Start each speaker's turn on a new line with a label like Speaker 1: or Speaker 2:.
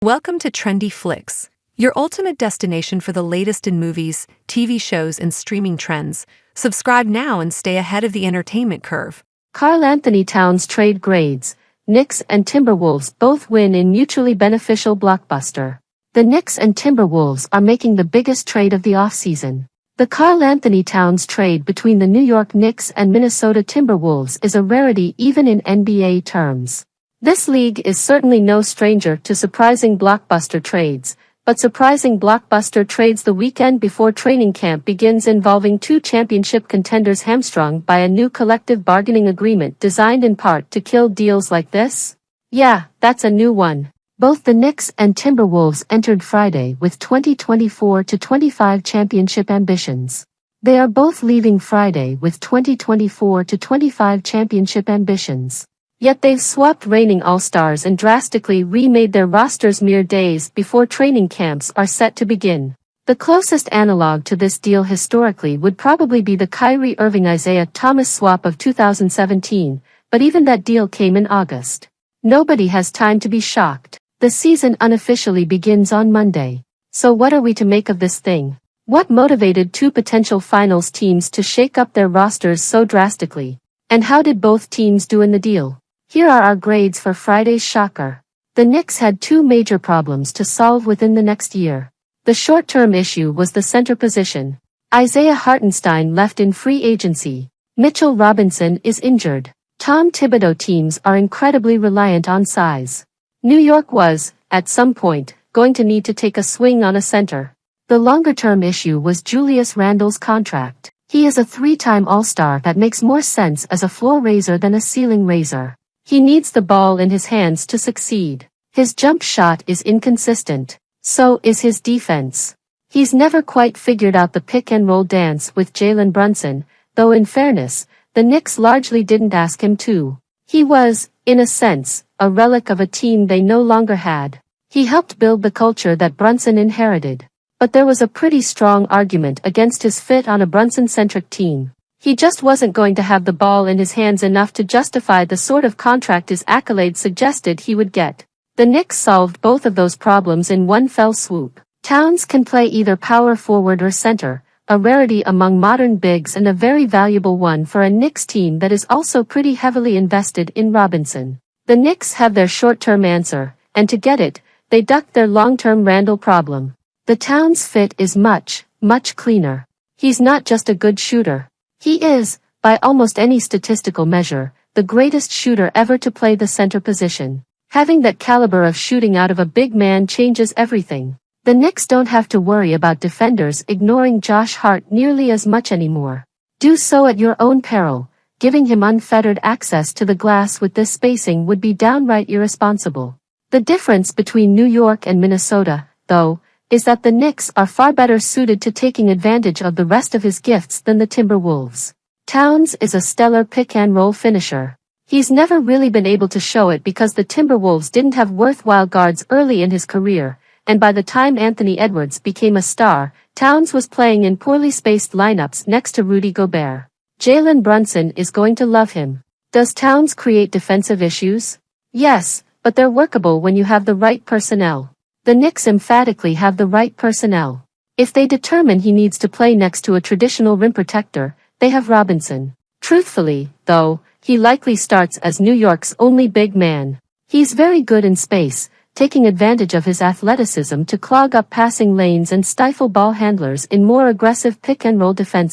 Speaker 1: Welcome to Trendy Flicks, your ultimate destination for the latest in movies, TV shows, and streaming trends. Subscribe now and stay ahead of the entertainment curve.
Speaker 2: Karl-Anthony Towns trade grades. Knicks and Timberwolves both win in mutually beneficial Blockbuster. The Knicks and Timberwolves are making the biggest trade of the offseason. The Karl-Anthony Towns trade between the New York Knicks and Minnesota Timberwolves is a rarity even in NBA terms. This league is certainly no stranger to surprising blockbuster trades, but surprising blockbuster trades the weekend before training camp begins involving two championship contenders hamstrung by a new collective bargaining agreement designed in part to kill deals like this? Yeah, that's a new one. Both the Knicks and Timberwolves entered Friday with 2024-25 championship ambitions. They are both leaving Friday with 2024-25 championship ambitions. Yet they've swapped reigning all-stars and drastically remade their rosters mere days before training camps are set to begin. The closest analog to this deal historically would probably be the Kyrie Irving-Isaiah Thomas swap of 2017, but even that deal came in August. Nobody has time to be shocked. The season unofficially begins on Monday. So what are we to make of this thing? What motivated two potential finals teams to shake up their rosters so drastically? And how did both teams do in the deal? Here are our grades for Friday's shocker. The Knicks had two major problems to solve within the next year. The short-term issue was the center position. Isaiah Hartenstein left in free agency. Mitchell Robinson is injured. Tom Thibodeau teams are incredibly reliant on size. New York was, at some point, going to need to take a swing on a center. The longer-term issue was Julius Randle's contract. He is a three-time All-Star that makes more sense as a floor raiser than a ceiling raiser. He needs the ball in his hands to succeed. His jump shot is inconsistent. So is his defense. He's never quite figured out the pick-and-roll dance with Jalen Brunson, though in fairness, the Knicks largely didn't ask him to. He was, in a sense, a relic of a team they no longer had. He helped build the culture that Brunson inherited. But there was a pretty strong argument against his fit on a Brunson-centric team. He just wasn't going to have the ball in his hands enough to justify the sort of contract his accolades suggested he would get. The Knicks solved both of those problems in one fell swoop. Towns can play either power forward or center, a rarity among modern bigs and a very valuable one for a Knicks team that is also pretty heavily invested in Robinson. The Knicks have their short-term answer, and to get it, they ducked their long-term Randle problem. The Towns fit is much, much cleaner. He's not just a good shooter. He is, by almost any statistical measure, the greatest shooter ever to play the center position. Having that caliber of shooting out of a big man changes everything. The Knicks don't have to worry about defenders ignoring Josh Hart nearly as much anymore. Do so at your own peril. Giving him unfettered access to the glass with this spacing would be downright irresponsible. The difference between New York and Minnesota, though, is that the Knicks are far better suited to taking advantage of the rest of his gifts than the Timberwolves. Towns is a stellar pick-and-roll finisher. He's never really been able to show it because the Timberwolves didn't have worthwhile guards early in his career, and by the time Anthony Edwards became a star, Towns was playing in poorly spaced lineups next to Rudy Gobert. Jalen Brunson is going to love him. Does Towns create defensive issues? Yes, but they're workable when you have the right personnel. The Knicks emphatically have the right personnel. If they determine he needs to play next to a traditional rim protector, they have Robinson. Truthfully, though, he likely starts as New York's only big man. He's very good in space, taking advantage of his athleticism to clog up passing lanes and stifle ball handlers in more aggressive pick-and-roll defense.